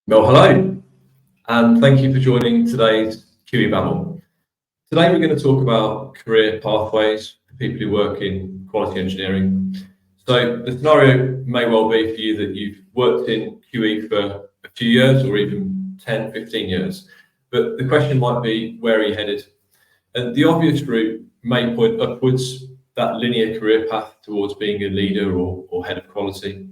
Well, hello, and thank you for joining today's QE Babble. Today, we're going to talk about career pathways for people who work in quality engineering. So, the scenario may well be for you that you've worked in QE for a few years or even 10, 15 years, but the question might be, where are you headed? And the obvious route may point upwards, that linear career path towards being a leader or head of quality.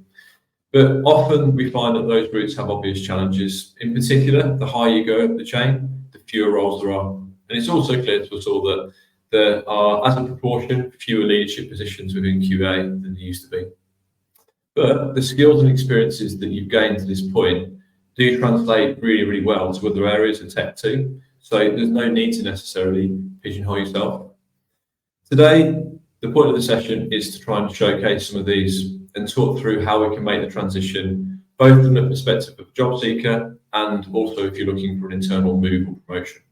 But often we find that those routes have obvious challenges. In particular, the higher you go up the chain, the fewer roles there are. And it's also clear to us all that there are, as a proportion, fewer leadership positions within QA than there used to be. But the skills and experiences that you've gained to this point do translate really, really well to other areas of tech too. So there's no need to necessarily pigeonhole yourself. Today, the point of the session is to try and showcase some of these and talk through how we can make the transition, both from the perspective of a job seeker and also if you're looking for an internal move or promotion.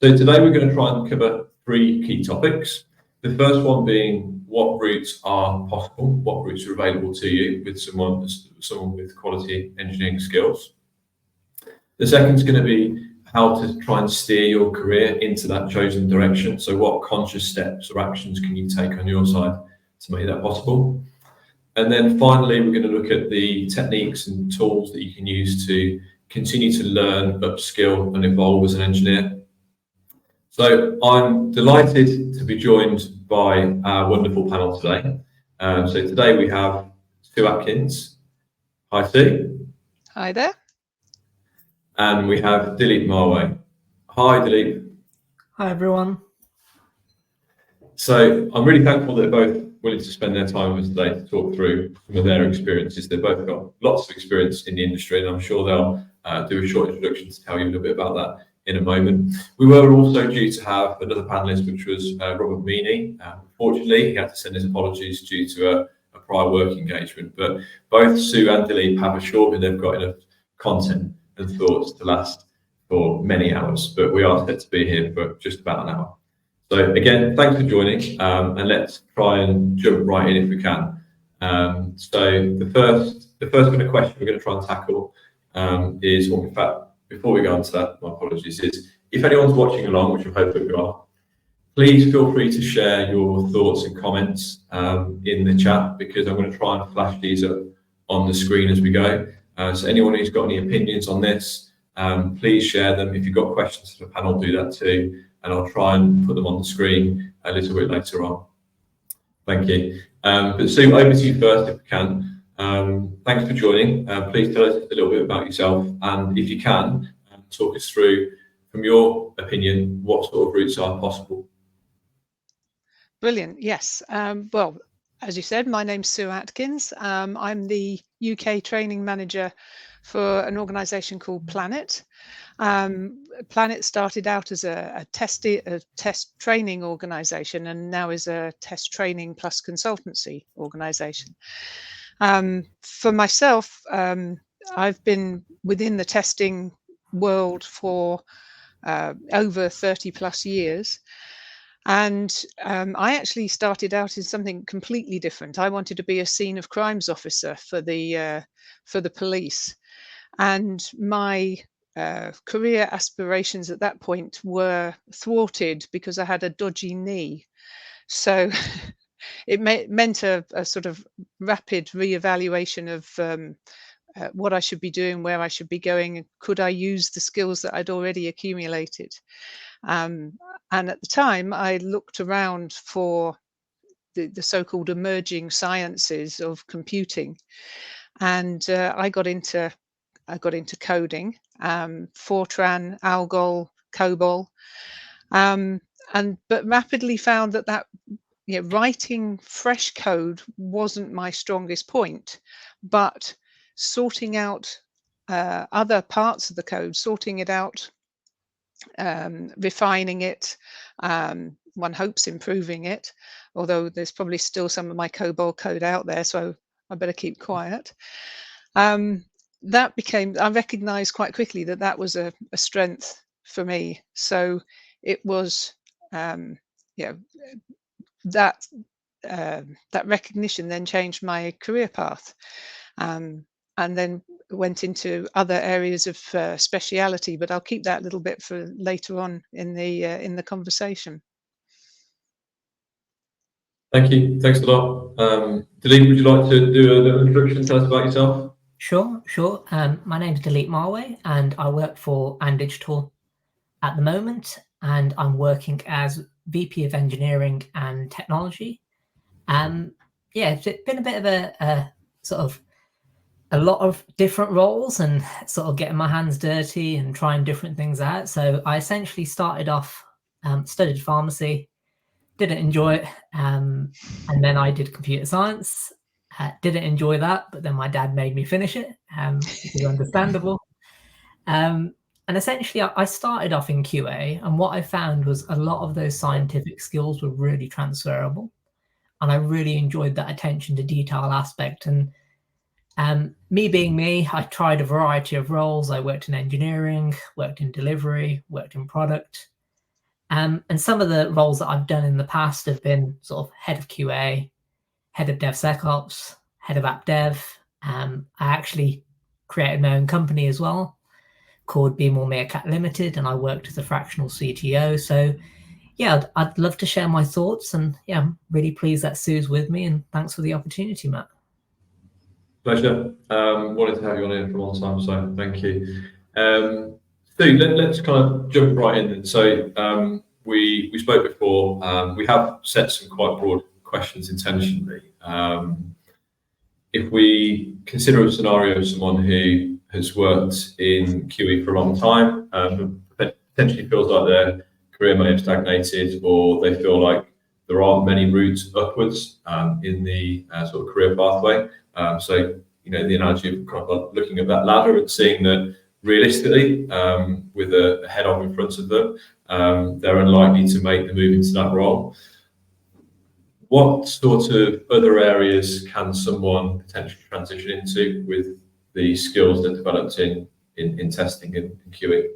So today we're going to try and cover three key topics. The first one being what routes are possible, what routes are available to you with someone with quality engineering skills. The second is going to be how to try and steer your career into that chosen direction. So what conscious steps or actions can you take on your side to make that possible? And then finally, we're going to look at the techniques and tools that you can use to continue to learn, upskill and evolve as an engineer. So I'm delighted to be joined by our wonderful panel today. So today we have Sue Atkins. Hi, Sue. Hi there. And we have Dileep Marway. Hi, Dileep. Hi, everyone. So I'm really thankful that they're both willing to spend their time with us today to talk through some of their experiences. They've both got lots of experience in the industry, and I'm sure they'll do a short introduction to tell you a little bit about that in a moment. We were also due to have another panellist, which was Robert Meany. Unfortunately, he had to send his apologies due to a prior work engagement, but both Sue and Dileep have assured me they've got enough content and thoughts to last for many hours, but we are set to be here for just about an hour. So again, thanks for joining, and let's try and jump right in if we can. So the first kind of question we're going to try and tackle is, or in fact, before we go on to that, my apologies, is if anyone's watching along, which I hope that you are, please feel free to share your thoughts and comments in the chat, because I'm going to try and flash these up on the screen as we go. So anyone who's got any opinions on this, please share them. If you've got questions for the panel, do that too, and I'll try and put them on the screen a little bit later on. Thank you. But Sue, over to you first if we can. Thanks for joining. Please tell us a little bit about yourself, and if you can, talk us through, from your opinion, what sort of routes are possible. Brilliant. Yes. Well, as you said, my name's Sue Atkins. I'm the UK training manager for an organisation called Planet. Planet started out as a test training organisation, and now is a test training plus consultancy organisation. For myself, I've been within the testing world for over 30 plus years. And I actually started out in something completely different. I wanted to be a scene of crimes officer for the police, and my career aspirations at that point were thwarted because I had a dodgy knee. So it meant a sort of rapid reevaluation of what I should be doing, where I should be going, and could I use the skills that I'd already accumulated. And at the time, I looked around for the so-called emerging sciences of computing, and I got into coding, Fortran, Algol, COBOL, but rapidly found that writing fresh code wasn't my strongest point, but sorting out other parts of the code, sorting it out, refining it, one hopes improving it, although there's probably still some of my COBOL code out there, so I better keep quiet. That became, I recognized quite quickly that was a strength for me. So it was, that recognition then changed my career path. and then went into other areas of speciality. But I'll keep that a little bit for later on in the conversation. Thank you. Thanks a lot. Dileep, would you like to do a little introduction? Tell us about yourself. Sure. My name is Dileep Marway, and I work for Digital at the moment, and I'm working as VP of Engineering and Technology. Yeah, it's been a bit of a sort of a lot of different roles and sort of getting my hands dirty and trying different things out. So I essentially started off, studied pharmacy, didn't enjoy it, and then I did computer science. Didn't enjoy that, but then my dad made me finish it, which is understandable. And essentially, I started off in QA, and what I found was a lot of those scientific skills were really transferable, and I really enjoyed that attention to detail aspect. And me being me, I tried a variety of roles. I worked in engineering, worked in delivery, worked in product. And some of the roles that I've done in the past have been sort of head of QA, head of DevSecOps, head of app dev. I actually created my own company as well called Be More Meerkat Limited, and I worked as a fractional CTO. So yeah, I'd love to share my thoughts, and yeah, I'm really pleased that Sue's with me, and thanks for the opportunity, Matt. Pleasure. Wanted to have you on here for a long time, so thank you. Sue, let's kind of jump right in. So we spoke before. We have set some quite broad questions intentionally. If we consider a scenario of someone who has worked in QE for a long time, potentially feels like their career may have stagnated, or they feel like there aren't many routes upwards in the sort of career pathway. So, you know, the analogy of kind of like looking at that ladder and seeing that realistically, with a head on in front of them, they're unlikely to make the move into that role. What sort of other areas can someone potentially transition into with the skills that developed in testing and QE?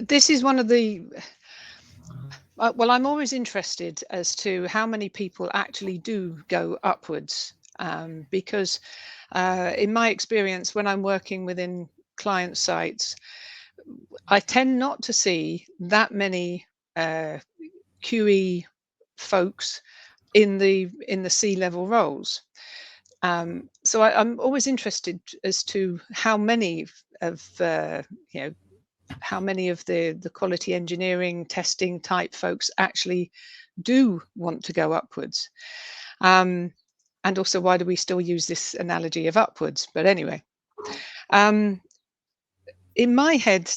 This is one of the well, I'm always interested as to how many people actually do go upwards, because in my experience, when I'm working within client sites, I tend not to see that many QE folks in the C-level roles. So I'm always interested as to how many of how many of the quality engineering testing type folks actually do want to go upwards. And also, why do we still use this analogy of upwards? But anyway, in my head,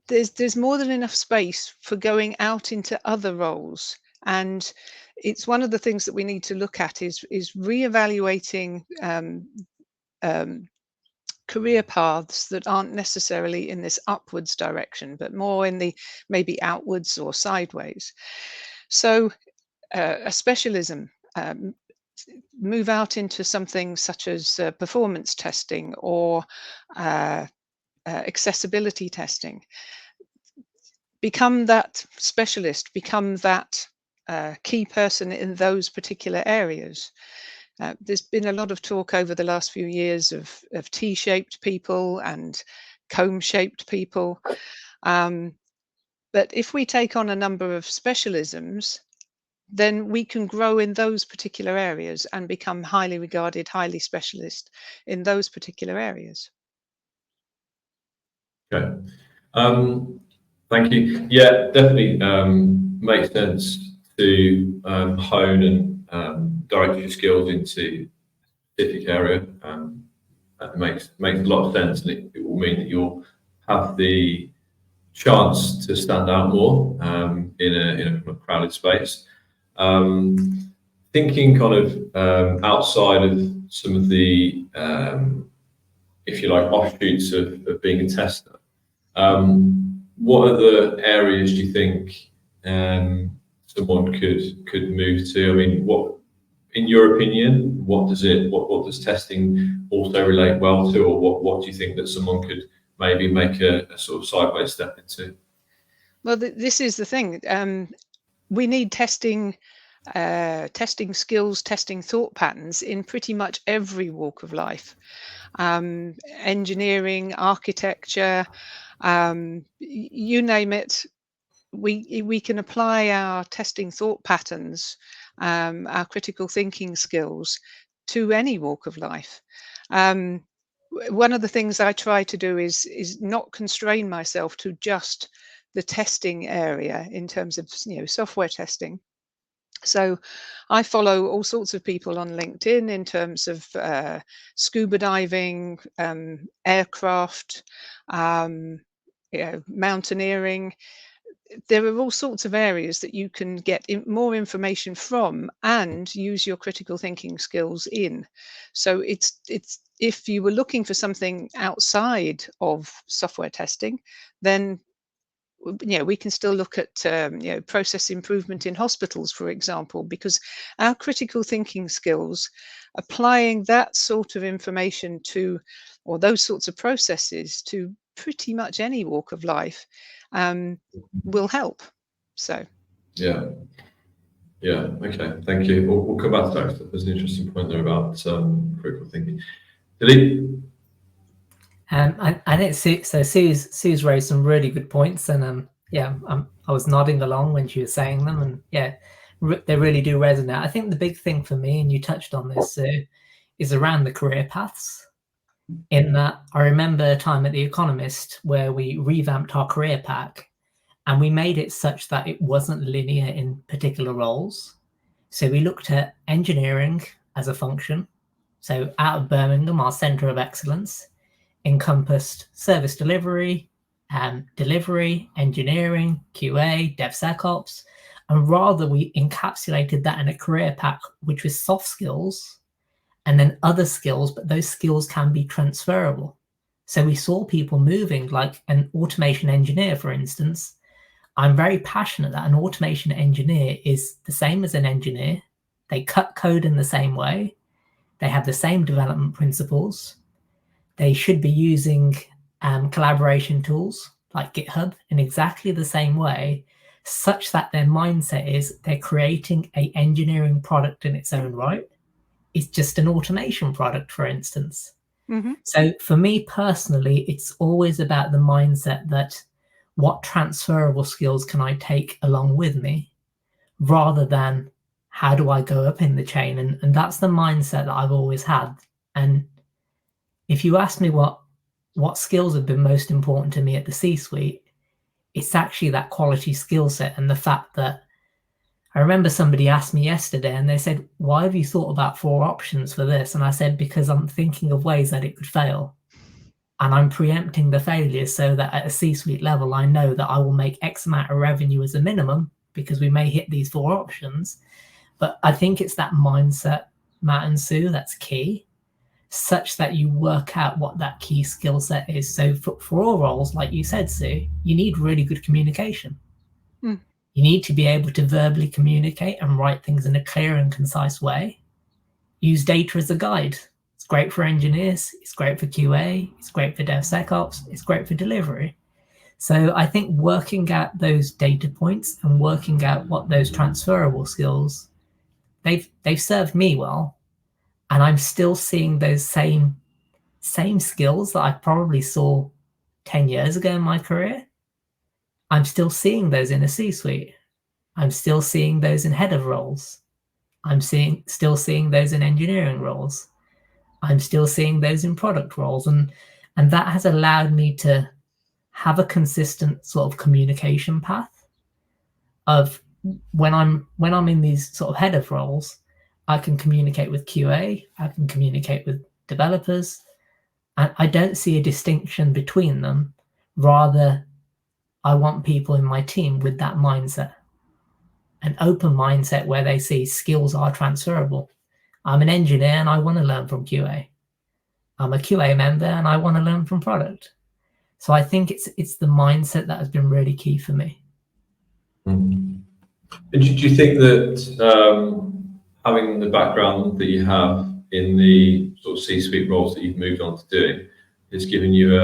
there's more than enough space for going out into other roles. And it's one of the things that we need to look at is reevaluating career paths that aren't necessarily in this upwards direction, but more in the maybe outwards or sideways. So a specialism, move out into something such as performance testing or accessibility testing. Become that specialist, become that key person in those particular areas. There's been a lot of talk over the last few years of T-shaped people and comb-shaped people. But if we take on a number of specialisms, then we can grow in those particular areas and become highly regarded, highly specialist in those particular areas. Okay. Thank you. Yeah, definitely makes sense to hone and direct your skills into a specific area. That makes a lot of sense, and it will mean that you'll have the chance to stand out more in a crowded space. Thinking kind of outside of some of the, if you like, offshoots of being a tester, what other areas do you think someone could move to? I mean, what, in your opinion, what does testing also relate well to, or what do you think that someone could maybe make a sort of sideways step into? Well, this is the thing. We need testing testing skills, testing thought patterns in pretty much every walk of life. Engineering, architecture, you name it. We can apply our testing thought patterns, our critical thinking skills to any walk of life. One of the things I try to do is not constrain myself to just the testing area in terms of software testing. So I follow all sorts of people on LinkedIn in terms of scuba diving, aircraft, mountaineering. There are all sorts of areas that you can get more information from and use your critical thinking skills in. So it's if you were looking for something outside of software testing, then we can still look at process improvement in hospitals, for example, because our critical thinking skills, applying that sort of information to, or those sorts of processes to pretty much any walk of life, will help. So yeah, okay, thank you. We'll come back to that, 'cause there's an interesting point there about critical thinking. Dileep? I think Sue's raised some really good points, and I was nodding along when she was saying them, and they really do resonate. I think the big thing for me, and you touched on this, Sue, is around the career paths. In that, I remember a time at The Economist where we revamped our career pack, and we made it such that it wasn't linear in particular roles. So we looked at engineering as a function. So out of Birmingham, our centre of excellence encompassed service delivery, engineering, QA, DevSecOps, and rather we encapsulated that in a career pack, which was soft skills and then other skills, but those skills can be transferable. So we saw people moving, like an automation engineer, for instance. I'm very passionate that an automation engineer is the same as an engineer. They cut code in the same way. They have the same development principles. They should be using collaboration tools like GitHub in exactly the same way, such that their mindset is they're creating an engineering product in its own right. It's just an automation product, for instance. Mm-hmm. So for me personally, it's always about the mindset that what transferable skills can I take along with me, rather than how do I go up in the chain? And that's the mindset that I've always had. And if you ask me what skills have been most important to me at the C-suite, it's actually that quality skill set, and the fact that I remember somebody asked me yesterday and they said, why have you thought about 4 options for this? And I said, because I'm thinking of ways that it could fail. And I'm preempting the failures so that at a C-suite level, I know that I will make X amount of revenue as a minimum because we may hit these 4 options. But I think it's that mindset, Matt and Sue, that's key, such that you work out what that key skill set is. So for all roles, like you said, Sue, you need really good communication. Mm. You need to be able to verbally communicate and write things in a clear and concise way. Use data as a guide. It's great for engineers. It's great for QA. It's great for DevSecOps. It's great for delivery. So I think working out those data points and working out what those transferable skills, they've served me well. And I'm still seeing those same skills that I probably saw 10 years ago in my career. I'm still seeing those in a C-suite. I'm still seeing those in head of roles. I'm still seeing those in engineering roles. I'm still seeing those in product roles. And that has allowed me to have a consistent sort of communication path of when I'm in these sort of head of roles, I can communicate with QA, I can communicate with developers, and I don't see a distinction between them. Rather, I want people in my team with that mindset, an open mindset where they see skills are transferable. I'm an engineer and I want to learn from QA. I'm a QA member and I want to learn from product. So I think it's the mindset that has been really key for me. Mm. And do you think that having the background that you have in the sort of C-suite roles that you've moved on to doing has given you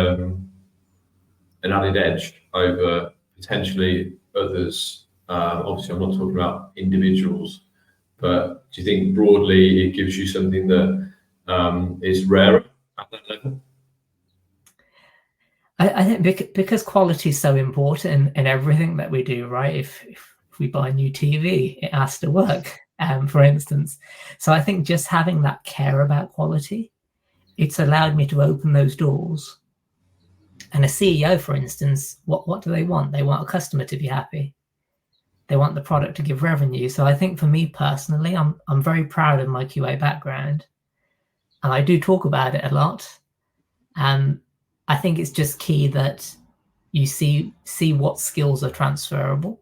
an added edge over potentially others? Obviously, I'm not talking about individuals but do you think broadly it gives you something that is rarer at that level? I think because quality is so important in everything that we do, right? If we buy a new TV, it has to work, for instance. So I think just having that care about quality, it's allowed me to open those doors. And a CEO, for instance, what do they want? They want a customer to be happy. They want the product to give revenue. So I think for me personally, I'm very proud of my QA background, and I do talk about it a lot. I think it's just key that you see what skills are transferable.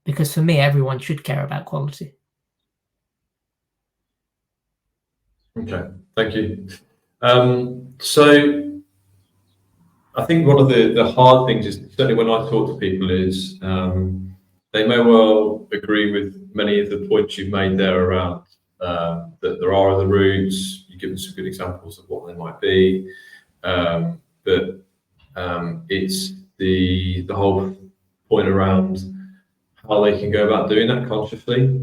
Because for me, everyone should care about quality. Okay, thank you. So I think one of the hard things is, certainly when I talk to people, is they may well agree with many of the points you've made there around that there are other routes. You've given some good examples of what they might be, but it's the whole point around how they can go about doing that consciously.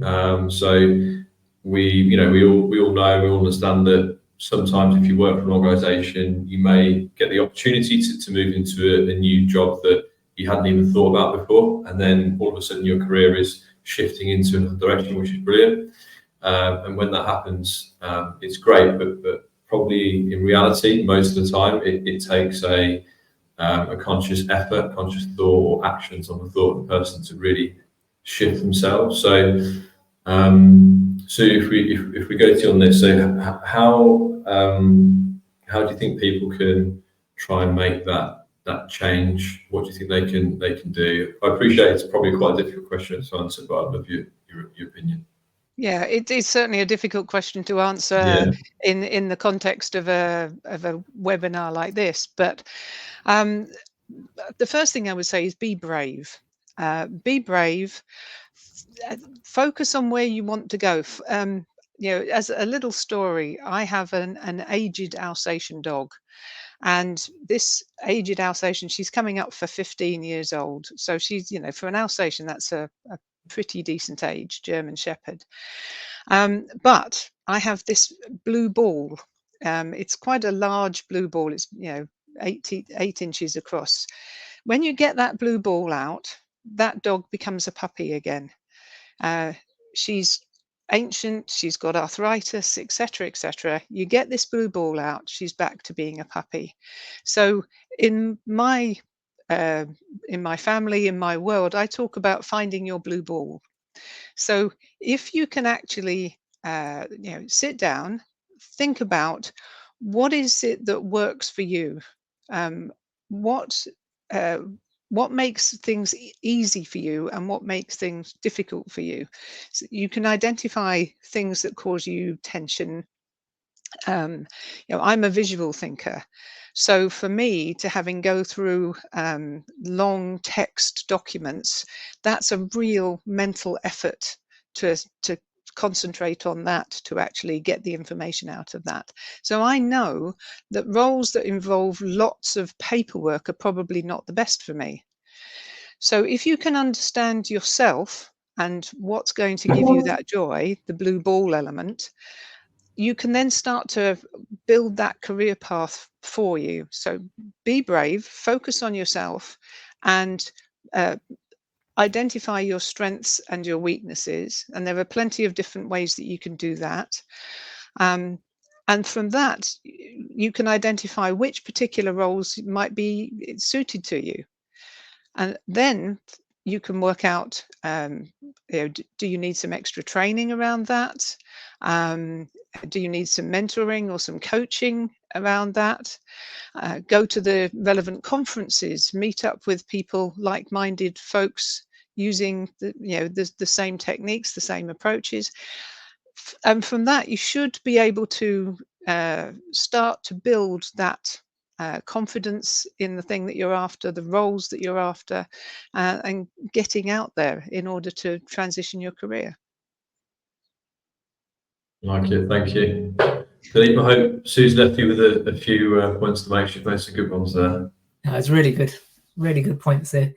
So we all know, we all understand that sometimes if you work for an organisation, you may get the opportunity to move into a new job that you hadn't even thought about before, and then all of a sudden your career is shifting into another direction, which is brilliant. And when that happens, it's great, but probably in reality, most of the time, it takes a conscious effort, conscious thought, or actions on the thought of the person to really shift themselves. So if we go to you on this, so how do you think people can try and make that change? What do you think they can do? I appreciate it's probably quite a difficult question to answer, but I'd love your opinion. Yeah, it is certainly a difficult question to answer in the context of a webinar like this. But the first thing I would say is be brave. Be brave. Focus on where you want to go. As a little story, I have an aged Alsatian dog. And this aged Alsatian, she's coming up for 15 years old. So she's, for an Alsatian, that's a pretty decent age, German Shepherd. But I have this blue ball. It's quite a large blue ball. It's, 8 inches across. When you get that blue ball out, that dog becomes a puppy again. She's ancient, she's got arthritis, etc., etc. You get this blue ball out, she's back to being a puppy. So in my family, in my world, I talk about finding your blue ball. So if you can actually sit down, think about what is it that works for you, what makes things easy for you and what makes things difficult for you. So you can identify things that cause you tension. I'm a visual thinker. So for me, to having go through long text documents, that's a real mental effort to concentrate on that, to actually get the information out of that. So I know that roles that involve lots of paperwork are probably not the best for me. So if you can understand yourself and what's going to give you that joy, the blue ball element, you can then start to build that career path for you. So be brave, focus on yourself, and identify your strengths and your weaknesses. And there are plenty of different ways that you can do that. And from that, you can identify which particular roles might be suited to you. And then you can work out, do you need some extra training around that? Do you need some mentoring or some coaching around that? Go to the relevant conferences, meet up with people, like-minded folks using the same techniques, the same approaches. And from that, you should be able to start to build that confidence in the thing that you're after, the roles that you're after, and getting out there in order to transition your career. Like it, thank you. Dileep, I hope Sue's left you with a few points to make. She's made some good ones there. No, it's really good points there.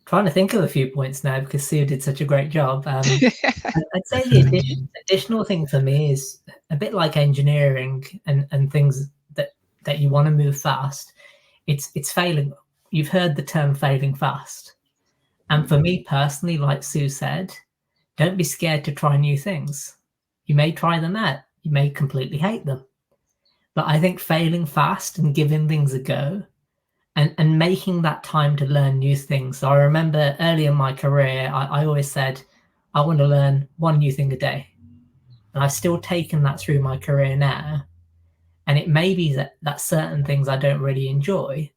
trying to think of a few points now because Sue did such a great job. I'd say the additional thing for me is a bit like engineering and things that you want to move fast. It's failing. You've heard the term failing fast. And for me personally, like Sue said, don't be scared to try new things. You may try them out. You may completely hate them. But I think failing fast and giving things a go and making that time to learn new things. So I remember early in my career, I always said, I want to learn one new thing a day. And I've still taken that through my career now. And it may be that certain things I don't really enjoy.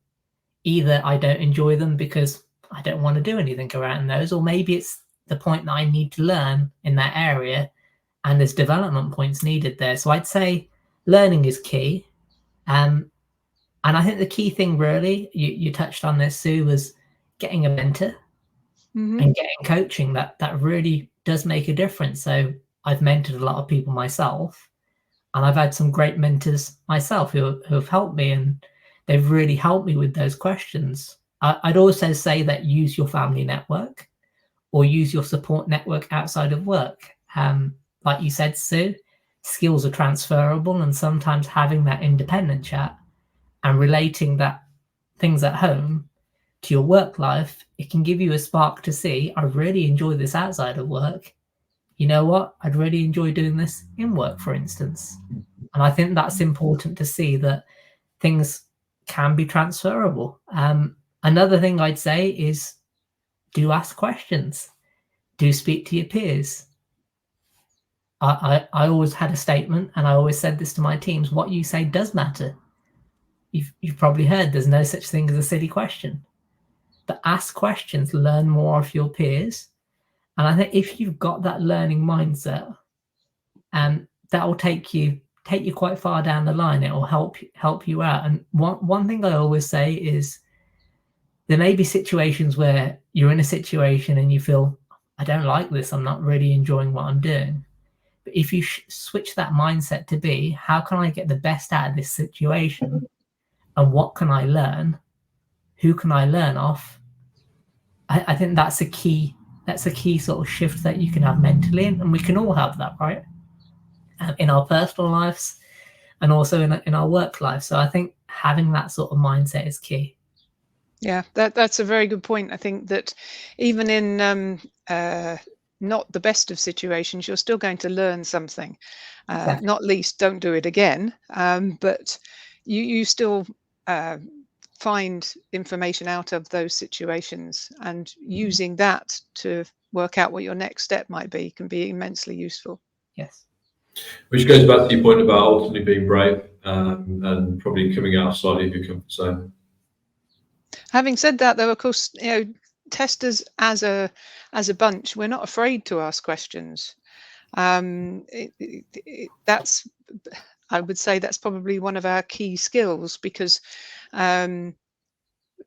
Either I don't enjoy them because I don't want to do anything around those, or maybe it's the point that I need to learn in that area and there's development points needed there. So I'd say learning is key. And I think the key thing really, you touched on this, Sue, was getting a mentor and getting coaching. That really does make a difference. So I've mentored a lot of people myself, and I've had some great mentors myself who have helped me, and they've really helped me with those questions. I'd also say that use your family network or use your support network outside of work. Like you said, Sue, skills are transferable, and sometimes having that independent chat and relating that things at home to your work life, it can give you a spark to see, I really enjoy this outside of work. You know what? I'd really enjoy doing this in work, for instance. And I think that's important to see that things can be transferable. Another thing I'd say is do ask questions. Do speak to your peers. I always had a statement, and I always said this to my teams, what you say does matter. You've probably heard there's no such thing as a silly question. But ask questions, learn more of your peers. And I think if you've got that learning mindset, that will take you quite far down the line. It will help you out. And one thing I always say is there may be situations where you're in a situation and you feel, I don't like this, I'm not really enjoying what I'm doing. But if you switch that mindset to be, how can I get the best out of this situation? And what can I learn? Who can I learn off? I think that's a key sort of shift that you can have mentally, and we can all have that, right? In our personal lives and also in our work life. So I think having that sort of mindset is key. Yeah, that's a very good point. I think that even in not the best of situations, you're still going to learn something. Exactly. Not least, don't do it again. But you still find information out of those situations, and using that to work out what your next step might be can be immensely useful. Yes. Which goes back to your point about ultimately being brave and probably coming out slightly of your comfort zone. Having said that, though, of course, testers as a bunch, we're not afraid to ask questions. That's, I would say, that's probably one of our key skills, because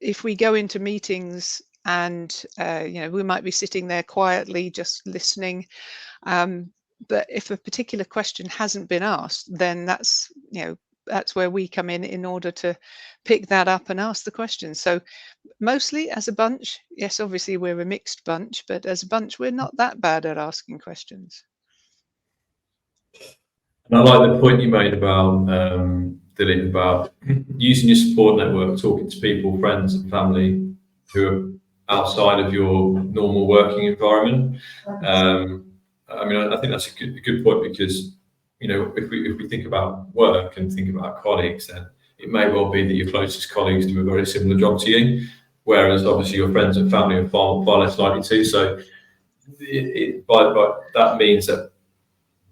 if we go into meetings and we might be sitting there quietly just listening, but if a particular question hasn't been asked, then that's where we come in order to pick that up and ask the question. So mostly as a bunch, yes, obviously we're a mixed bunch, but as a bunch we're not that bad at asking questions. And I like the point you made about Dileep, about using your support network, talking to people, friends and family who are outside of your normal working environment. I think that's a good point, because if we think about work and think about colleagues, then it may well be that your closest colleagues do a very similar job to you, whereas obviously your friends and family are far less likely to. So that means that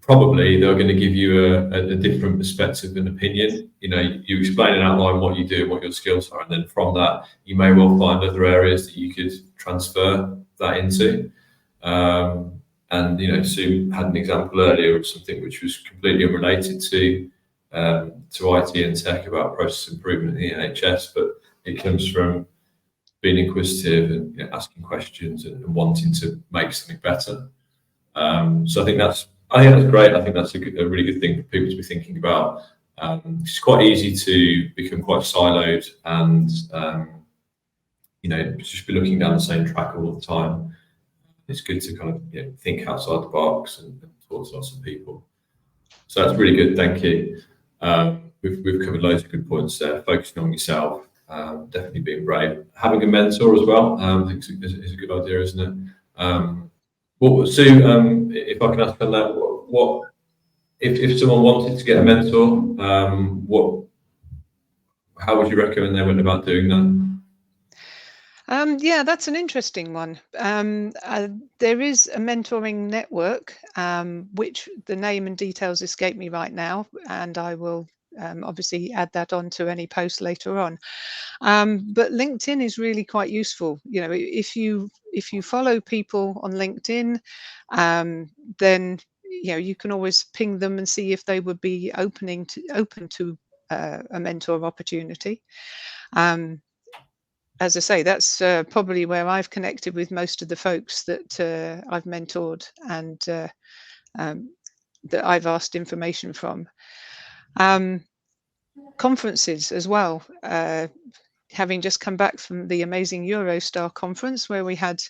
probably they're going to give you a different perspective and opinion. You explain and outline what you do and what your skills are, and then from that you may well find other areas that you could transfer that into. And Sue had an example earlier of something which was completely unrelated to IT and tech, about process improvement in the NHS, but it comes from being inquisitive and asking questions and wanting to make something better. So I think that's great. I think that's a really good thing for people to be thinking about. It's quite easy to become quite siloed and just be looking down the same track all the time. It's good to kind of think outside the box and talk to lots of people. So that's really good. Thank you. We've covered loads of good points there. Focusing on yourself, definitely being brave, having a mentor as well. I think is a good idea, isn't it? Sue, if I can ask on that, what if someone wanted to get a mentor, how would you recommend they went about doing that? Yeah, that's an interesting one. There is a mentoring network, which the name and details escape me right now, and I will obviously add that onto any post later on. But LinkedIn is really quite useful. If you follow people on LinkedIn, then you can always ping them and see if they would be open to a mentor opportunity. As I say, that's probably where I've connected with most of the folks that I've mentored and that I've asked information from. Conferences as well. Having just come back from the amazing Eurostar conference, where we had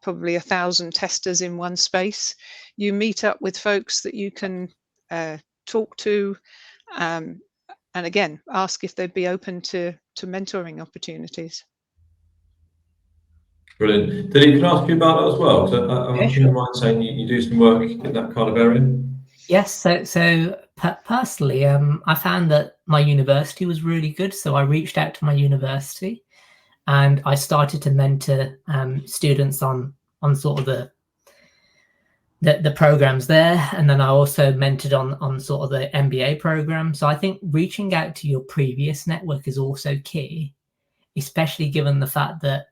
probably 1,000 testers in one space, you meet up with folks that you can talk to. And again, ask if they'd be open to mentoring opportunities. Brilliant. Dileep, can I ask you about that as well? Because I think you might saying you do some work in that kind of area. Yes. So personally, I found that my university was really good. So I reached out to my university, and I started to mentor students on sort of the programs there, and then I also mentored on sort of the MBA program. So I think reaching out to your previous network is also key, especially given the fact that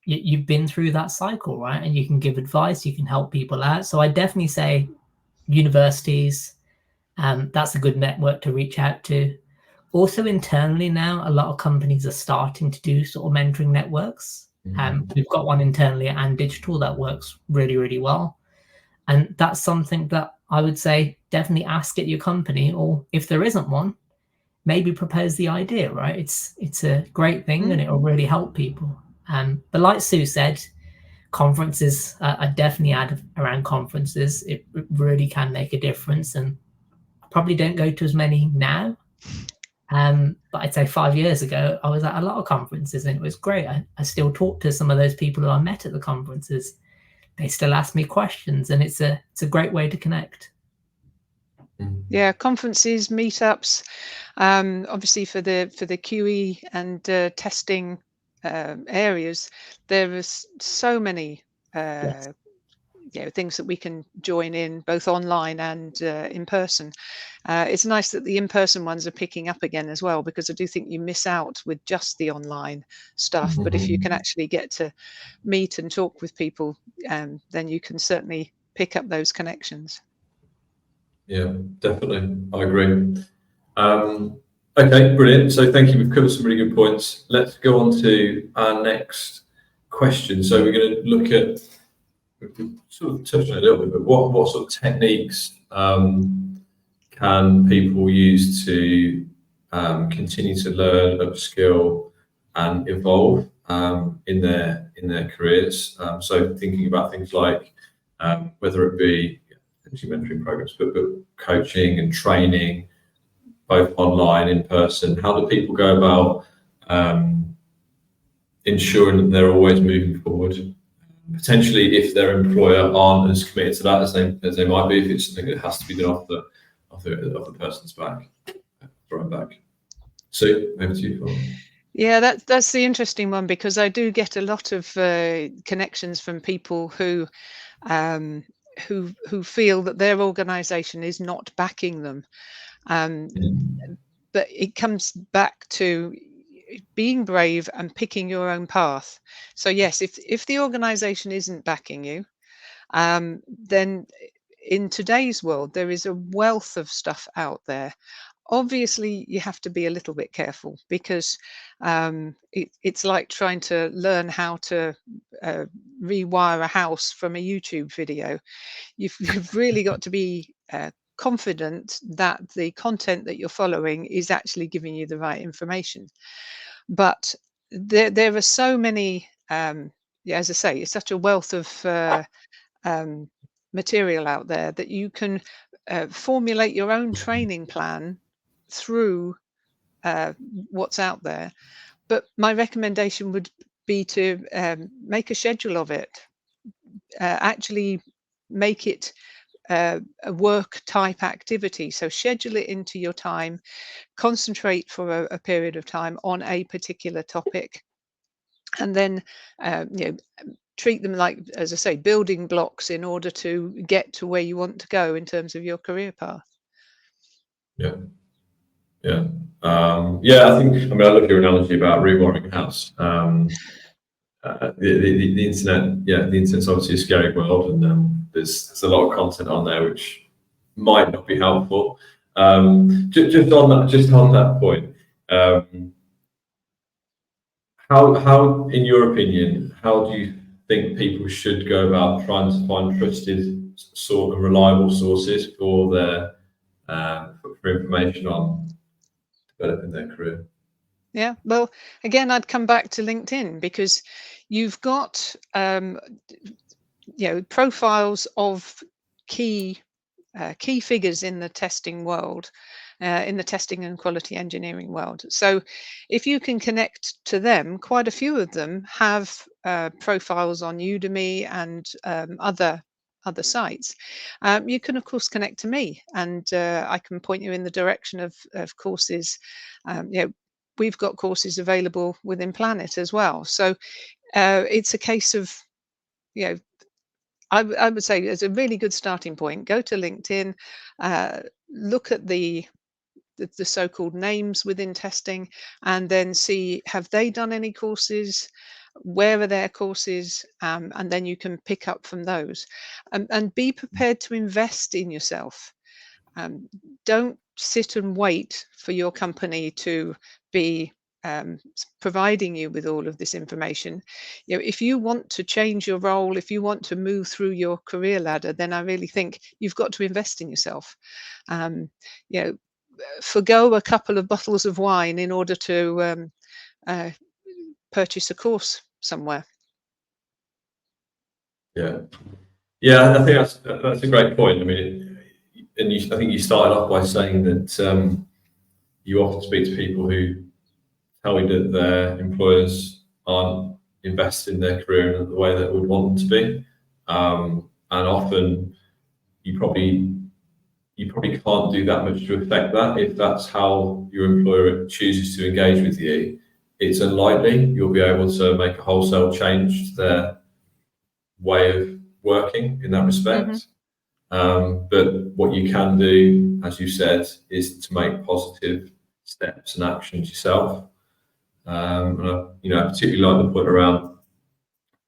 you've been through that cycle, right? And you can give advice, you can help people out. So I definitely say universities, that's a good network to reach out to. Also internally now, a lot of companies are starting to do sort of mentoring networks. We've got one internally at And Digital that works really, really well. And that's something that I would say definitely ask at your company, or if there isn't one, maybe propose the idea, right? It's a great thing and it'll really help people. But like Sue said, conferences, I definitely add around conferences. It really can make a difference, and I probably don't go to as many now. But I'd say 5 years ago, I was at a lot of conferences and it was great. I still talk to some of those people who I met at the conferences. They still ask me questions, and it's a great way to connect. Yeah, conferences, meetups, obviously for the QE and testing areas, there is so many things that we can join in, both online and in person. It's nice that the in-person ones are picking up again as well, because I do think you miss out with just the online stuff. But if you can actually get to meet and talk with people, then you can certainly pick up those connections. Yeah, definitely. I agree. Okay, brilliant. So thank you. We've covered some really good points. Let's go on to our next question. So we're going to look at, we've sort of touched on it a little bit, but what sort of techniques can people use to continue to learn, upskill, and evolve in their careers? So thinking about things like whether it be mentoring programs, but coaching and training, both online, in person. How do people go about ensuring that they're always moving forward? Potentially, if their employer aren't as committed to that as they might be, if it's something that has to be done off the person's back, right back. So over to you, Paul. Yeah, that's the interesting one, because I do get a lot of connections from people who feel that their organization is not backing them. But it comes back to being brave and picking your own path. So yes, if the organization isn't backing you, then in today's world, there is a wealth of stuff out there. Obviously, you have to be a little bit careful, because it's like trying to learn how to rewire a house from a YouTube video. You've really got to be confident that the content that you're following is actually giving you the right information. But there are so many. Yeah, as I say, it's such a wealth of material out there that you can formulate your own training plan through what's out there. But my recommendation would be to make a schedule of it. Actually, make it a work type activity. So schedule it into your time, concentrate for a period of time on a particular topic, and then treat them like, as I say, building blocks in order to get to where you want to go in terms of your career path. Yeah. Yeah. Yeah, I love your analogy about rewiring a house. The internet, yeah, the internet's obviously a scary world, and there's a lot of content on there which might not be helpful. Just on that point, how, in your opinion, how do you think people should go about trying to find trusted sort of reliable sources for their for information on developing their career? Yeah, well, again, I'd come back to LinkedIn, because you've got profiles of key figures in the testing world, in the testing and quality engineering world. So if you can connect to them, quite a few of them have profiles on Udemy and other sites. You can of course connect to me, and I can point you in the direction of courses. We've got courses available within Planet as well. So it's a case of, I would say, it's a really good starting point. Go to LinkedIn, look at the so-called names within testing, and then see, have they done any courses? Where are their courses? And then you can pick up from those, and be prepared to invest in yourself. Don't sit and wait for your company to be providing you with all of this information. If you want to change your role, if you want to move through your career ladder, then I really think you've got to invest in yourself. Forgo a couple of bottles of wine in order to purchase a course somewhere. Yeah, yeah, I think that's a great point. I mean, I think you started off by saying that you often speak to people who tell you that their employers aren't invested in their career in the way that would want them to be, and often you probably can't do that much to affect that. If that's how your employer chooses to engage with you, it's unlikely you'll be able to make a wholesale change to their way of working in that respect. But what you can do, as you said, is to make positive steps and actions yourself. And I particularly like the point around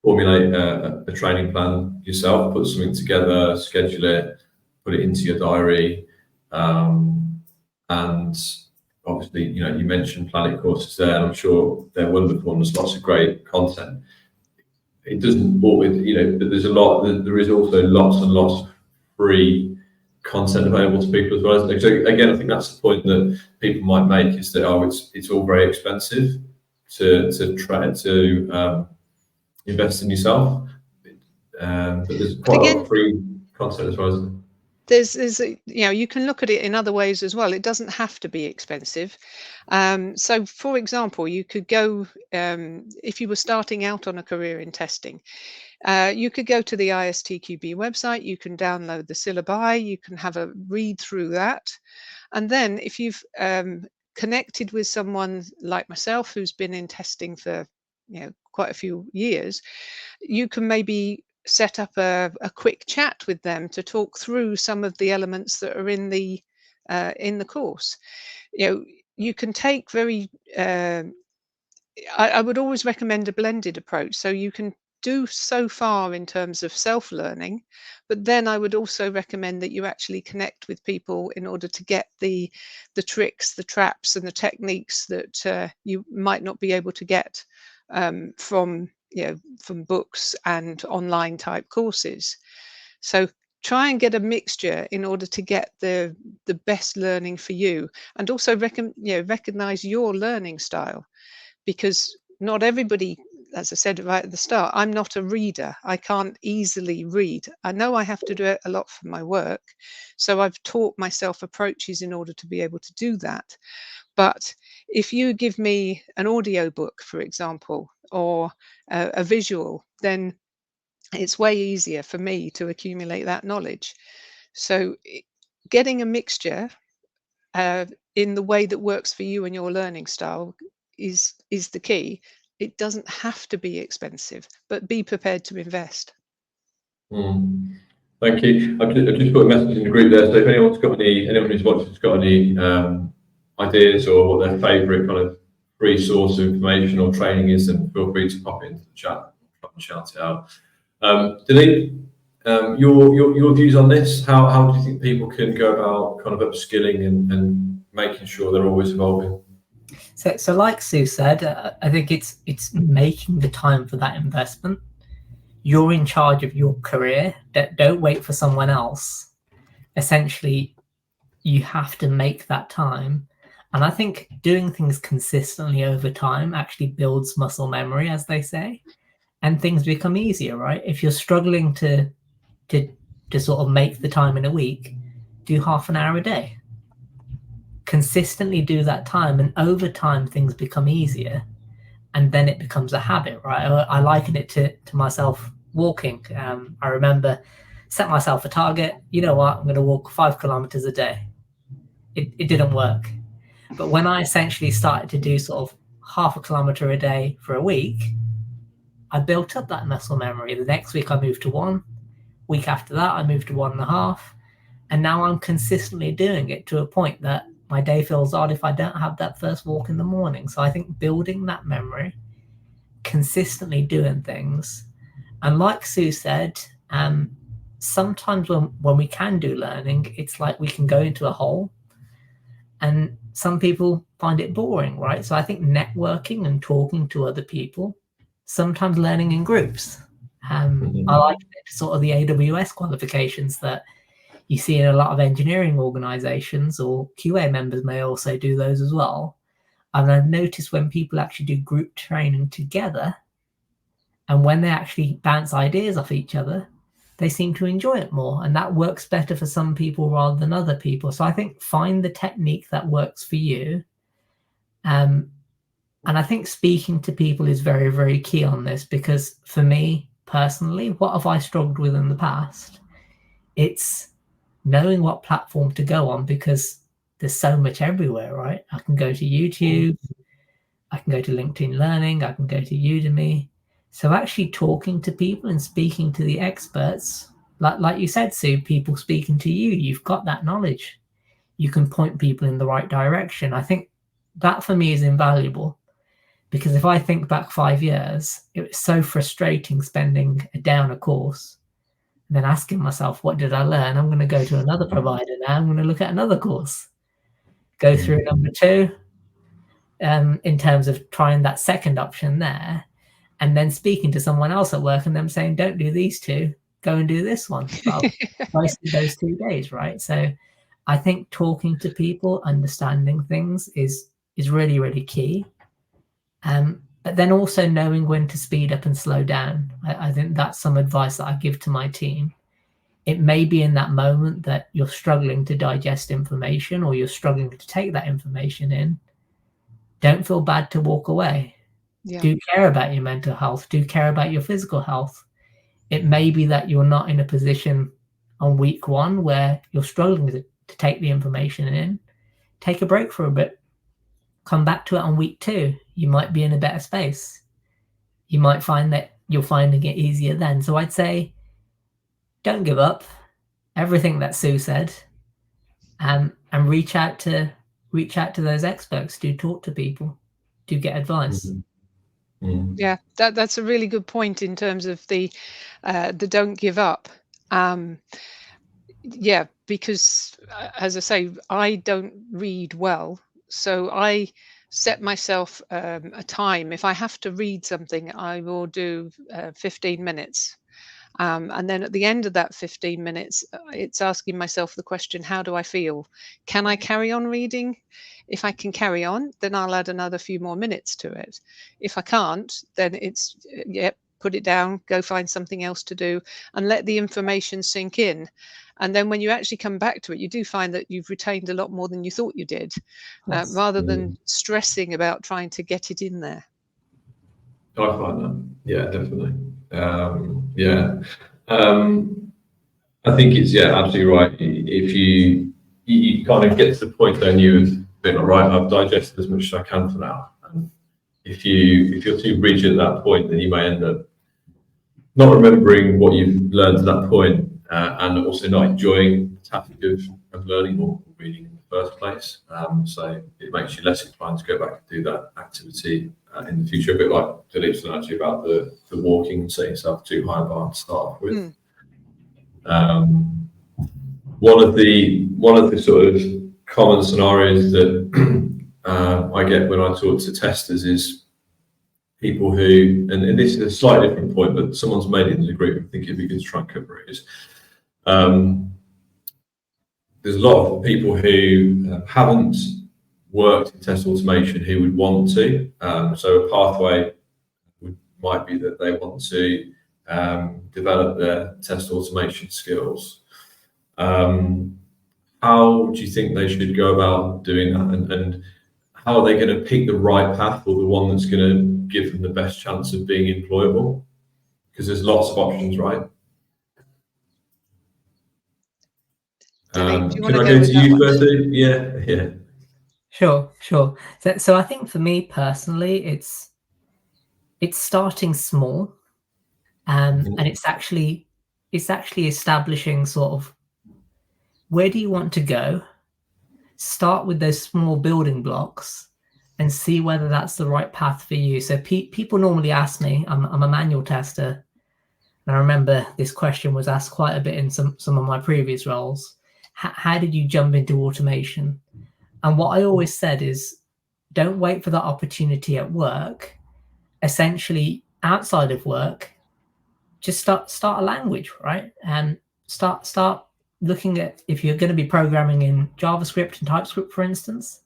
formulate a training plan yourself, put something together, schedule it, put it into your diary, and obviously, you mentioned Planet courses there, and I'm sure they're wonderful, and there's lots of great content. It doesn't always, but there is also lots and lots of free content available to people as well. So again, I think that's the point that people might make, is that it's all very expensive to try to invest in yourself, but there's quite a lot of free content as well, isn't there? There's you can look at it in other ways as well. It doesn't have to be expensive. So for example, you could go, if you were starting out on a career in testing, you could go to the ISTQB website, you can download the syllabi, you can have a read through that, and then if you've connected with someone like myself who's been in testing for quite a few years, you can maybe set up a quick chat with them to talk through some of the elements that are in the course. You can take I would always recommend a blended approach. So you can do so far in terms of self-learning, but then I would also recommend that you actually connect with people in order to get the tricks, the traps, and the techniques that you might not be able to get from books and online type courses. So try and get a mixture in order to get the best learning for you, and also recognize your learning style, because not everybody, as I said right at the start, I'm not a reader. I can't easily read. I know I have to do it a lot for my work. So I've taught myself approaches in order to be able to do that. But if you give me an audio book, for example, or a visual, then it's way easier for me to accumulate that knowledge. So getting a mixture in the way that works for you and your learning style is the key. It doesn't have to be expensive, but be prepared to invest. Thank you. I've just put a message in the group there. So if anyone who's watching has got any ideas or what their favourite kind of free source of information or training is, then feel free to pop it into the chat and shout it out. Dileep, your views on this? How do you think people can go about kind of upskilling and making sure they're always evolving? So like Sue said, I think it's making the time for that investment. You're in charge of your career. Don't wait for someone else. Essentially, you have to make that time. And I think doing things consistently over time actually builds muscle memory, as they say, and things become easier, right? If you're struggling to sort of make the time in a week, do half an hour a day. Consistently do that time, and over time things become easier, and then it becomes a habit, right? I liken it to myself walking. I remember set myself a target. You know what? I'm going to walk 5 kilometers a day. It didn't work. But when I essentially started to do sort of half a kilometer a day for a week, I built up that muscle memory. The next week I moved to 1. Week after that, I moved to 1.5. And now I'm consistently doing it to a point that my day feels odd if I don't have that first walk in the morning. So I think building that memory, consistently doing things. And like Sue said, sometimes when we can do learning, it's like we can go into a hole, and some people find it boring, right? So I think networking and talking to other people, sometimes learning in groups. I like sort of the AWS qualifications that you see in a lot of engineering organizations, or QA members may also do those as well. And I've noticed when people actually do group training together, and when they actually bounce ideas off each other, they seem to enjoy it more. And that works better for some people rather than other people. So I think find the technique that works for you. And I think speaking to people is very, very key on this, because for me personally, what have I struggled with in the past? It's knowing what platform to go on, because there's so much everywhere, right? I can go to YouTube, I can go to LinkedIn Learning, I can go to Udemy. So actually talking to people and speaking to the experts, like you said, Sue, people speaking to you, you've got that knowledge. You can point people in the right direction. I think that for me is invaluable, because if I think back 5 years, it was so frustrating spending a day on a course, and then asking myself, what did I learn? I'm going to go to another provider now. I'm going to look at another course, go through number 2, in terms of trying that second option there, and then speaking to someone else at work and them saying, don't do these 2, go and do this one. But I've wasted those 2 days, right? So I think talking to people, understanding things is really, really key. But then also knowing when to speed up and slow down. I think that's some advice that I give to my team. It may be in that moment that you're struggling to digest information, or you're struggling to take that information in. Don't feel bad to walk away. Yeah. Do care about your mental health. Do care about your physical health. It may be that you're not in a position on week 1 where you're struggling to take the information in. Take a break for a bit. Come back to it on week 2. You might be in a better space. You might find that you're finding it easier then. So I'd say, don't give up. Everything that Sue said, and reach out to those experts. Do talk to people. Do get advice. Yeah, that's a really good point in terms of the don't give up. Yeah, because as I say, I don't read well, so I set myself a time. If I have to read something, I will do 15 minutes. And then at the end of that 15 minutes, it's asking myself the question, how do I feel? Can I carry on reading? If I can carry on, then I'll add another few more minutes to it. If I can't, then it's, yep, put it down, go find something else to do, and let the information sink in. And then when you actually come back to it, you do find that you've retained a lot more than you thought you did, Yes. rather than stressing about trying to get it in there. I find that, yeah, definitely. Yeah. I think it's, yeah, absolutely right. If you kind of get to the point then you've been, all right, I've digested as much as I can for now. And if you're too rigid at that point, then you may end up not remembering what you've learned to that point, and also not enjoying the task of learning or reading in the first place. So it makes you less inclined to go back and do that activity in the future. A bit like Dileep said actually about the walking and setting yourself too high a bar to start with. One of the sort of common scenarios that I get when I talk to testers is people who, and this is a slightly different point, but someone's made it in the group. I think it'd be good to try and cover it. Is there's a lot of people who haven't worked in test automation who would want to. So a pathway might be that they want to develop their test automation skills. How do you think they should go about doing that? And how are they going to pick the right path or the one that's going to give them the best chance of being employable? Because there's lots of options, right? Dileep, do you Can want I to go go with to that you one? first? Yeah. Sure. So I think for me personally, it's starting small, and it's actually establishing sort of where do you want to go. Start with those small building blocks and see whether that's the right path for you. So people normally ask me, I'm a manual tester, and I remember this question was asked quite a bit in some of my previous roles. How did you jump into automation? And what I always said is, don't wait for that opportunity at work. Essentially, outside of work, just start a language, right? And start looking at, if you're going to be programming in JavaScript and TypeScript, for instance,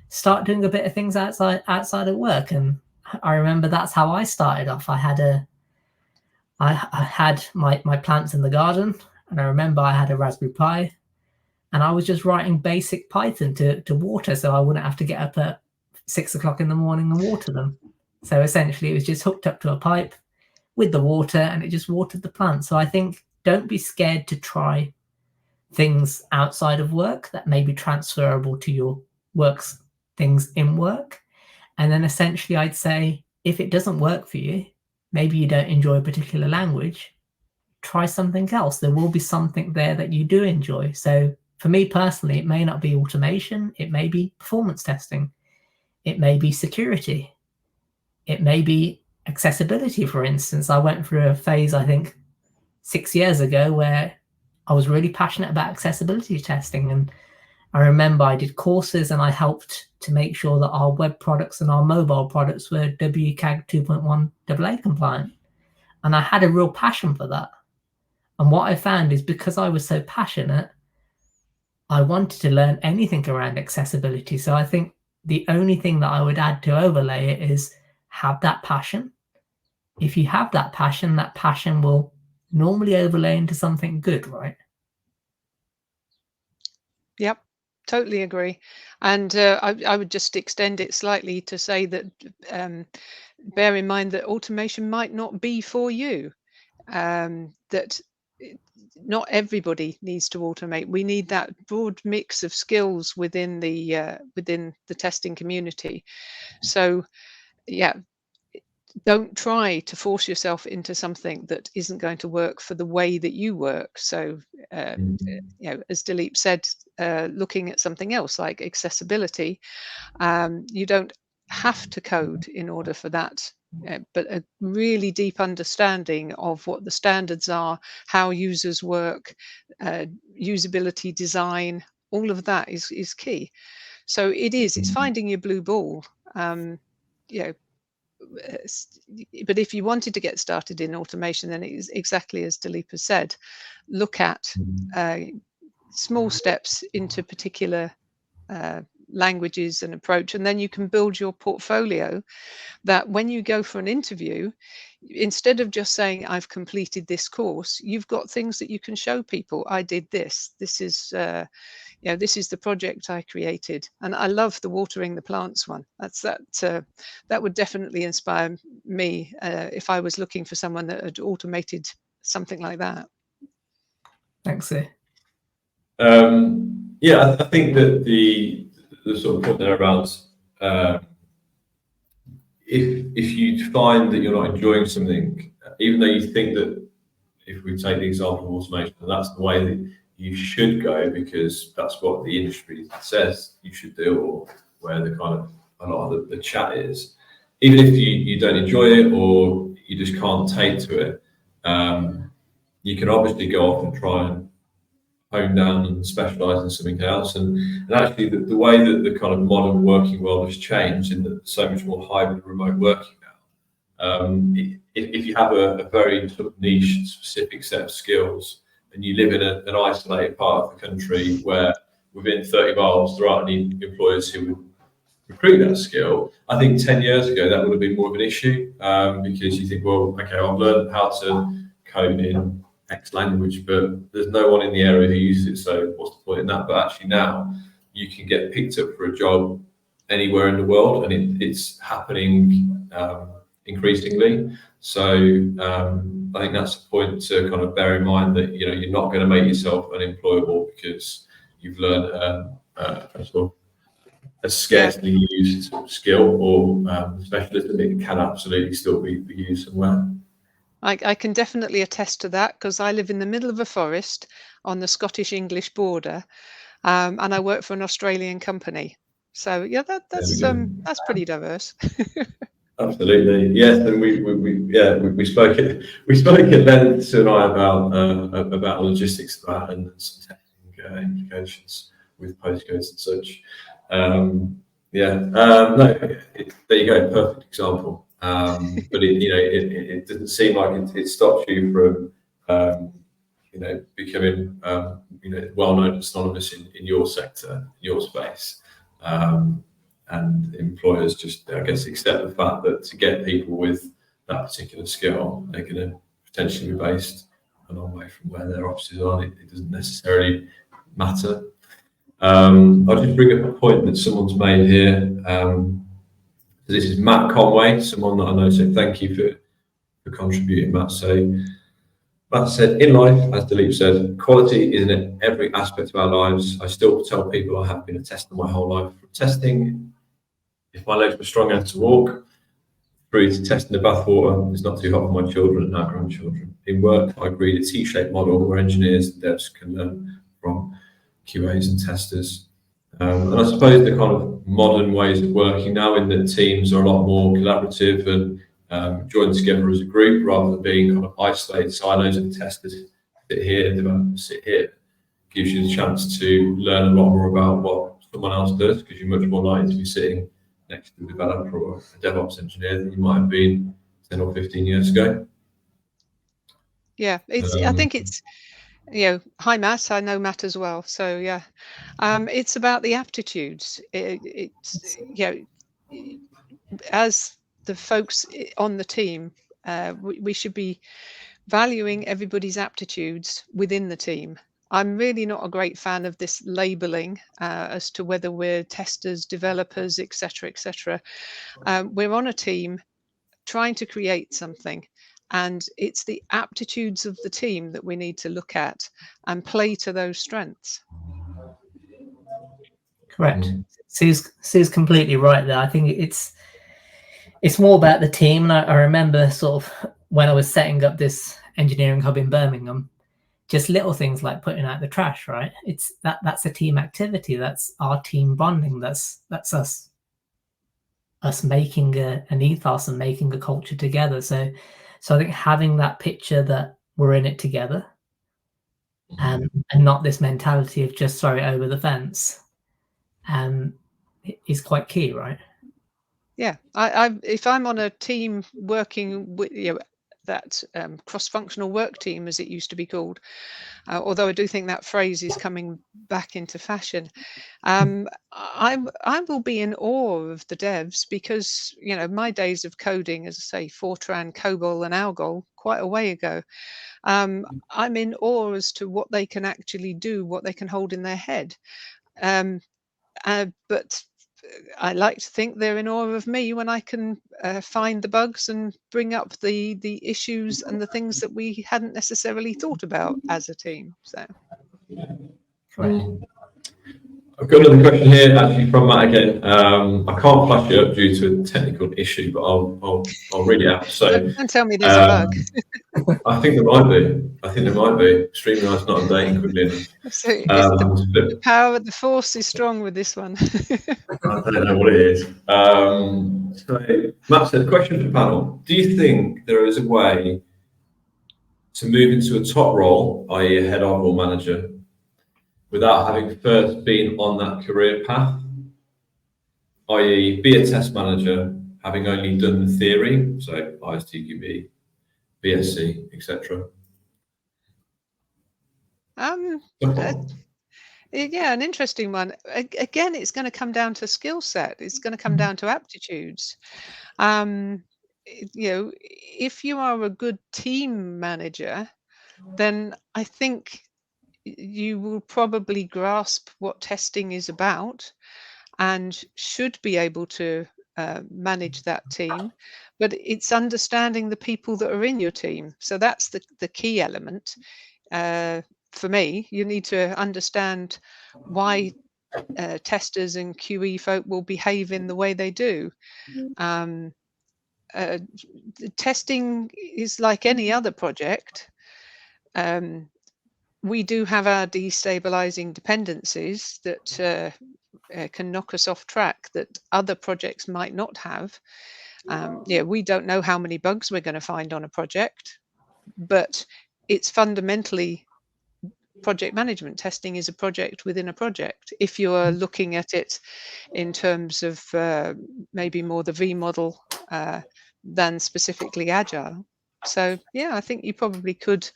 start doing a bit of things outside of work. And I remember that's how I started off. I had my plants in the garden, and I remember I had a Raspberry Pi, and I was just writing basic Python to water, so I wouldn't have to get up at 6 o'clock in the morning and water them. So essentially, it was just hooked up to a pipe with the water, and it just watered the plant. So I think don't be scared to try things outside of work that may be transferable to your work's things in work. And then essentially, I'd say if it doesn't work for you, maybe you don't enjoy a particular language, try something else. There will be something there that you do enjoy. So for me personally, it may not be automation. It may be performance testing. It may be security. It may be accessibility, for instance. I went through a phase, I think 6 years ago, where I was really passionate about accessibility testing. And I remember I did courses and I helped to make sure that our web products and our mobile products were WCAG 2.1 AA compliant. And I had a real passion for that. And what I found is, because I was so passionate, I wanted to learn anything around accessibility. So I think the only thing that I would add to overlay it is have that passion. If you have that passion will normally overlay into something good, right? Yep, totally agree. And I would just extend it slightly to say that bear in mind that automation might not be for you. That not everybody needs to automate. We need that broad mix of skills within the testing community. So yeah, don't try to force yourself into something that isn't going to work for the way that you work. So as Dileep said, looking at something else like accessibility, you don't have to code in order for that, but a really deep understanding of what the standards are, how users work, usability design, all of that is key. So it's finding your blue ball. but if you wanted to get started in automation, then it's exactly as Dileep has said, look at small steps into particular languages and approach, and then you can build your portfolio that when you go for an interview, instead of just saying I've completed this course, you've got things that you can show people. I did this. This is this is the project I created. And I love the watering the plants one. That would definitely inspire me if I was looking for someone that had automated something like that. Thanks, Sue. Yeah, I think that the sort of point there around if you find that you're not enjoying something, even though you think that, if we take the example of automation, that's the way that you should go because that's what the industry says you should do, or where the kind of a lot of the chat is. Even if you don't enjoy it or you just can't take to it, you can obviously go off and try and hone down and specialize in something else. And actually the way that the kind of modern working world has changed, in that so much more hybrid remote working now, if you have a very sort of niche specific set of skills and you live in an isolated part of the country where within 30 miles there aren't any employers who would recruit that skill, I think 10 years ago that would have been more of an issue, because you think, well, okay, I've learned how to code in X language, but there's no one in the area who uses it, so what's the point in that? But actually now you can get picked up for a job anywhere in the world, and it's happening increasingly. So I think that's a point to kind of bear in mind, that you're not going to make yourself unemployable because you've learned a scarcely used skill or specialism. It can absolutely still be used somewhere. I can definitely attest to that, because I live in the middle of a forest on the Scottish-English border, and I work for an Australian company. So yeah, that's pretty diverse. Absolutely, yes. And we spoke at length, Sue and I, about logistics of that and some technical implications with postcodes and such. No, there you go, perfect example. But it doesn't seem like it stops you from becoming well known and synonymous in your sector, your space. And employers just, I guess, accept the fact that to get people with that particular skill, they're going to potentially be based a long way from where their offices are. It doesn't necessarily matter. I'll just bring up a point that someone's made here. This is Matt Conway, someone that I know, so thank you for contributing, Matt. So Matt said, in life, as Dileep said, quality is in every aspect of our lives. I still tell people I have been a tester my whole life. From testing if my legs were strong enough to walk, through to testing the bathwater is not too hot for my children and our grandchildren. In work, I agreed a T-shaped model where engineers and devs can learn from QAs and testers. And I suppose the kind of modern ways of working now, in that teams are a lot more collaborative and joined together as a group, rather than being kind of isolated silos of testers sit here, developers sit here, gives you the chance to learn a lot more about what someone else does, because you're much more likely to be sitting next to a developer or a DevOps engineer than you might have been 10 or 15 years ago. Yeah, I think it's, hi Matt, I know Matt as well. So yeah, it's about the aptitudes. As the folks on the team, we should be valuing everybody's aptitudes within the team. I'm really not a great fan of this labeling as to whether we're testers, developers, etc., etc. We're on a team trying to create something, and it's the aptitudes of the team that we need to look at and play to those strengths. Correct. Sue's completely right there. I think it's more about the team. And I remember sort of when I was setting up this engineering hub in Birmingham, just little things like putting out the trash, right? That's a team activity. That's our team bonding. That's us making an ethos and making a culture together. So I think having that picture that we're in it together, and not this mentality of just throw it over the fence, is quite key, right? Yeah, if I'm on a team working with, that cross-functional work team, as it used to be called, although I do think that phrase is coming back into fashion. I will be in awe of the devs because my days of coding, as I say, Fortran, COBOL, and Algol, quite a way ago. I'm in awe as to what they can actually do, what they can hold in their head. But I like to think they're in awe of me when I can find the bugs and bring up the issues and the things that we hadn't necessarily thought about as a team. So, Correct. I've got another question here, actually from Matt again. I can't flash it up due to a technical issue, but I'll read it out. So, don't tell me there's a bug. I think there might be. I think there might be. Streamline's not updating quickly enough. So the But power, the force is strong with this one. I don't know what it is. So, Matt said, question for the panel. Do you think there is a way to move into a top role, i.e. a head of or manager, without having first been on that career path, i.e. be a test manager, having only done the theory, so ISTQB, BSc, etc.? Yeah, an interesting one. Again, it's going to come down to skill set. It's going to come down to aptitudes. If you are a good team manager, then I think you will probably grasp what testing is about and should be able to manage that team. But it's understanding the people that are in your team. So that's the key element. For me, you need to understand why testers and QE folk will behave in the way they do. Testing is like any other project. We do have our destabilizing dependencies that can knock us off track that other projects might not have. We don't know how many bugs we're going to find on a project, but it's fundamentally project management. Testing is a project within a project. If you are looking at it in terms of maybe more the V model than specifically agile. So yeah, I think you probably could,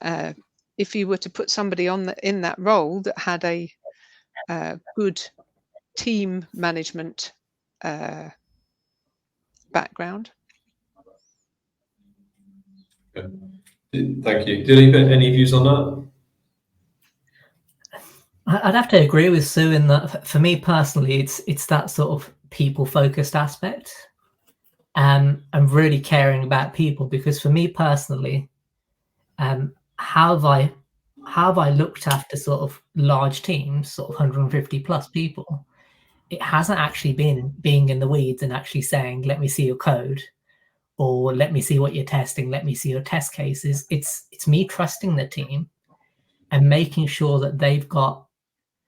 if you were to put somebody in that role that had a good team management background. Thank you. Dileep, any views on that? I'd have to agree with Sue in that for me personally, it's that sort of people-focused aspect. I'm really caring about people because for me personally, how have I looked after sort of large teams, sort of 150 plus people? It hasn't actually been being in the weeds and actually saying, let me see your code, or let me see what you're testing, let me see your test cases. It's me trusting the team and making sure that they've got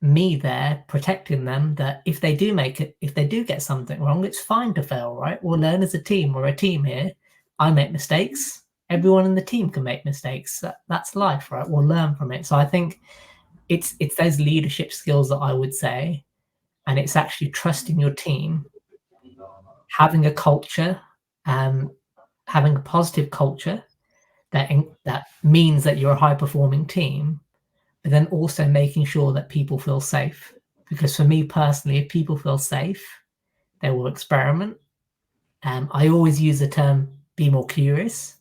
me there protecting them, that if they do get something wrong, it's fine to fail, right? We'll learn as a team. We're a team here. I make mistakes. Everyone in the team can make mistakes. That's life, right? We'll learn from it. So I think it's those leadership skills that I would say, and it's actually trusting your team, having a culture, having a positive culture that means that you're a high performing team, but then also making sure that people feel safe. Because for me personally, if people feel safe, they will experiment. I always use the term, be more curious.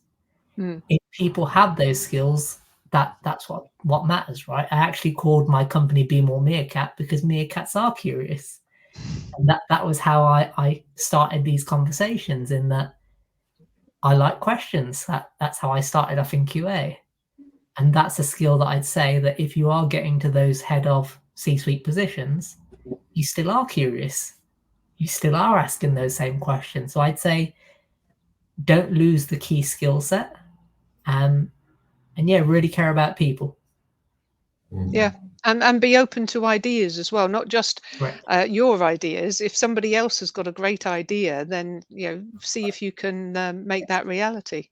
If people have those skills, that's what matters, right? I actually called my company Be More Meerkat because meerkats are curious. And that was how I started these conversations, in that I like questions. That's how I started off in QA. And that's a skill that I'd say that if you are getting to those head of C-suite positions, you still are curious. You still are asking those same questions. So I'd say don't lose the key skill set. And really care about people. Yeah, and be open to ideas as well, not just Right. your ideas. If somebody else has got a great idea, then see if you can make that reality.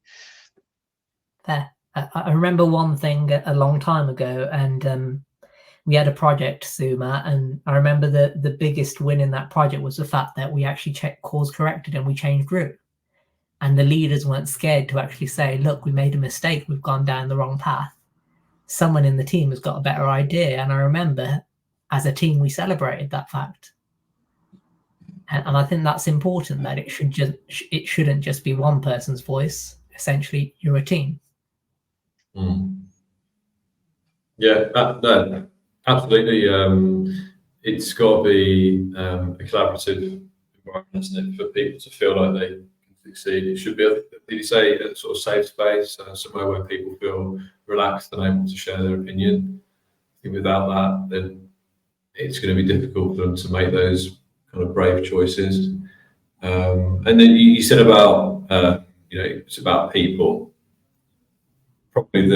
Fair. I remember one thing a long time ago, and we had a project, Suma, and I remember the biggest win in that project was the fact that we actually checked course corrected and we changed route. And the leaders weren't scared to actually say, look, we made a mistake, we've gone down the wrong path. Someone in the team has got a better idea. And I remember as a team, we celebrated that fact. And I think that's important, that it shouldn't just be one person's voice. Essentially, you're a team. Yeah, no, absolutely. It's got to be a collaborative environment, isn't it, for people to feel like they can succeed. It should be, did you say, a sort of safe space, somewhere where people feel relaxed and able to share their opinion? I think without that, then it's going to be difficult for them to make those kind of brave choices. And then you said about, it's about people. Probably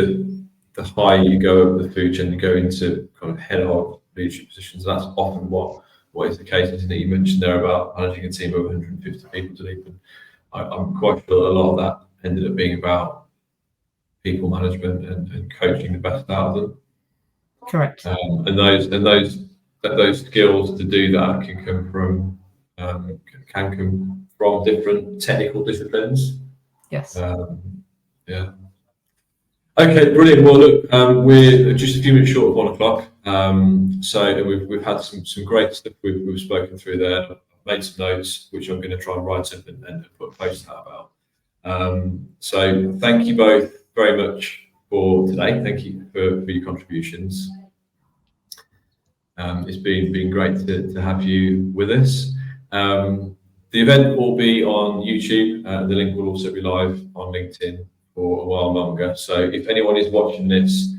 the higher you go up the food chain, you go into kind of head of leadership positions. That's often what is the case, isn't it? You mentioned there about managing a team of 150 people, Dileep, and I'm quite sure a lot of that ended up being about people management and coaching the best out of them. Correct. And those skills to do that can come from different technical disciplines. Yes. Yeah. Okay, brilliant. Well, look, we're just a few minutes short of 1 o'clock. So we've had some great stuff we've spoken through there. I've made some notes, which I'm going to try and write up and put a post out about. So thank you both very much for today. Thank you for your contributions. It's been great to have you with us. The event will be on YouTube. The link will also be live on LinkedIn for a while longer. So if anyone is watching this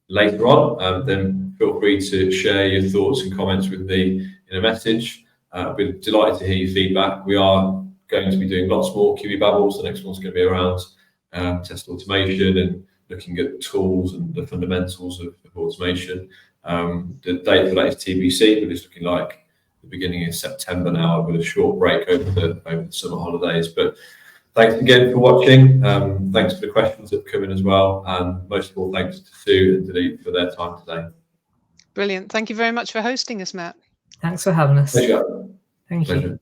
later on, then feel free to share your thoughts and comments with me in a message. I'd be delighted to hear your feedback. We are going to be doing lots more QE Babbles. The next one's going to be around test automation and looking at tools and the fundamentals of automation. The date for that is TBC, but it's looking like the beginning of September now, with a short break over the summer holidays. But thanks again for watching. Thanks for the questions that have come in as well. And most of all, thanks to Sue and Dileep for their time today. Brilliant. Thank you very much for hosting us, Matt. Thanks for having us. Pleasure. Thank you. Pleasure.